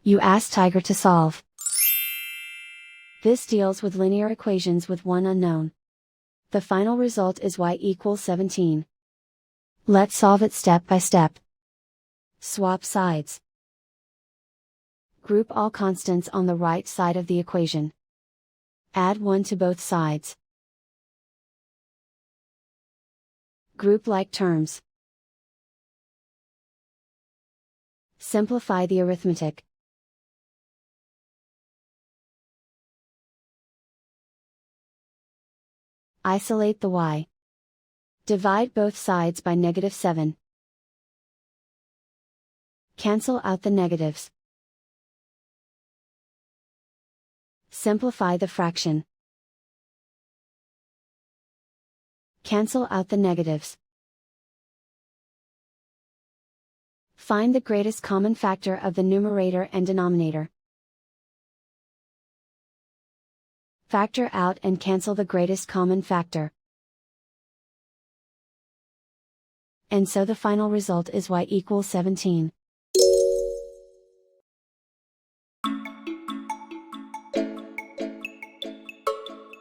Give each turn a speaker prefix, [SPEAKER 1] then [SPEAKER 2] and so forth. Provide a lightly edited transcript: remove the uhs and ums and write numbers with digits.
[SPEAKER 1] You ask Tiger to solve. This deals with linear equations with one unknown. The final result is y equals 17. Let's solve it step by step. Swap sides. Group all constants on the right side of the equation. Add 1 to both sides. Group like terms. Simplify the arithmetic. Isolate the y. Divide both sides by -7. Cancel out the negatives. Simplify the fraction. Cancel out the negatives. Find the greatest common factor of the numerator and denominator. Factor out and cancel the greatest common factor. And so the final result is y equals 17.